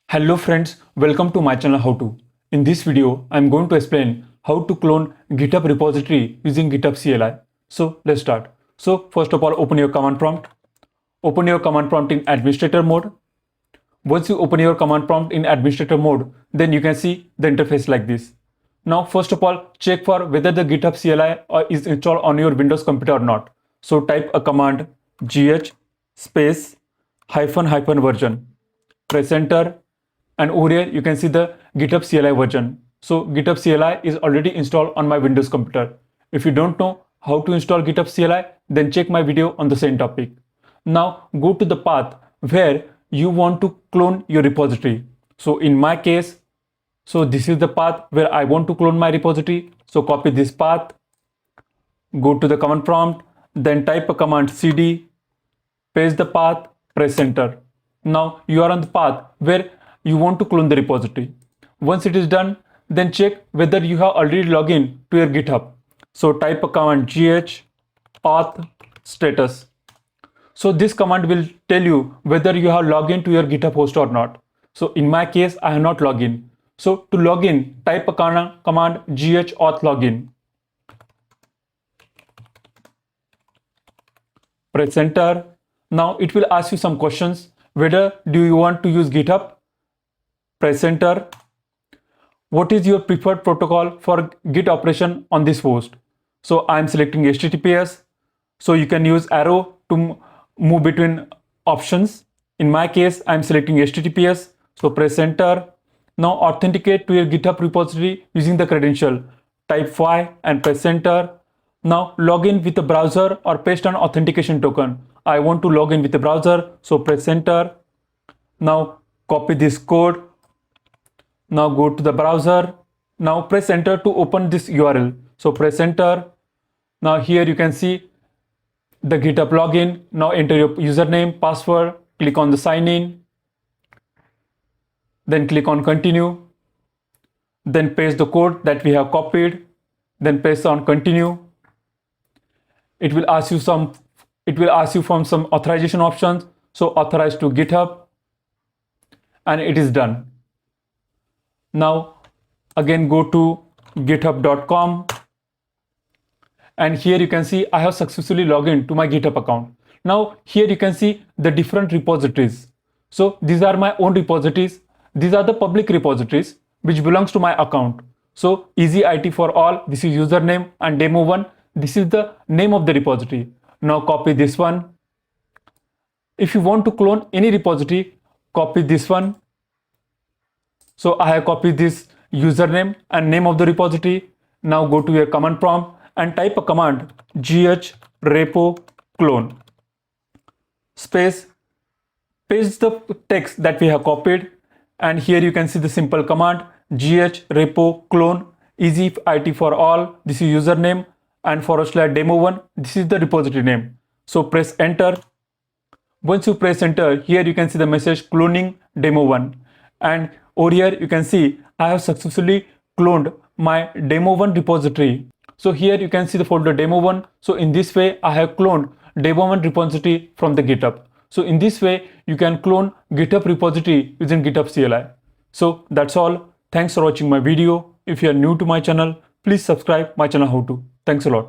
Hello friends, welcome to my channel How To. In this video, I am going to explain how to clone GitHub repository using GitHub CLI. So let's start. So first of all, open your command prompt. Open your command prompt in administrator mode. Once you open your command prompt in administrator mode, then you can see the interface like this. Now first of all, check for whether the GitHub CLI is installed on your Windows computer or not. So type a command gh space -- version. Press enter. And over here you can see the GitHub CLI version. So GitHub CLI is already installed on my Windows computer. If you don't know how to install GitHub CLI, then check my video on the same topic. Now go to the path where you want to clone your repository. So in my case, so this is the path where I want to clone my repository. So copy this path, go to the command prompt, then type a command cd, paste the path, press enter. Now you are on the path where you want to clone the repository. Once it is done, then check whether you have already logged in to your GitHub. So type a command gh auth status. So this command will tell you whether you have logged in to your GitHub host or not. So in my case, I have not logged in. So to log in, type a command gh auth login. Press enter. Now it will ask you some questions. Whether do you want to use GitHub? Press enter. What is your preferred protocol for Git operation on this host? So I am selecting HTTPS. So you can use arrow to move between options. In my case, I am selecting HTTPS. So press enter. Now authenticate to your GitHub repository using the credential. Type Y and press enter. Now log in with a browser or paste an authentication token. I want to log in with a browser. So press enter. Now copy this code. Now go to the browser. Now press enter to open this URL. So press enter. Now here you can see the GitHub login. Now enter your username, password, click on the sign in. Then click on continue. Then paste the code that we have copied. Then paste on continue. It will ask you from some authorization options. So authorize to GitHub. And it is done. Now again go to github.com, and here you can see I have successfully logged in to my GitHub account. Now here you can see the different repositories. So these are my own repositories. These are the public repositories which belongs to my account. So easy IT for all, this is username, and demo1, this is the name of the repository. Now copy this one. If you want to clone any repository, copy this one. So I have copied this username and name of the repository. Now go to your command prompt and type a command gh repo clone space, paste the text that we have copied, and here you can see the simple command gh repo clone, easy IT for all, this is username, and /demo1, this is the repository name. So press enter. Once you press enter, here you can see the message cloning demo1, and over here you can see I have successfully cloned my demo1 repository. So here you can see the folder demo1. So in this way I have cloned demo1 repository from the GitHub. So in this way you can clone GitHub repository using GitHub CLI. So that's all. Thanks for watching my video. If you are new to my channel, please subscribe my channel How To. Thanks a lot.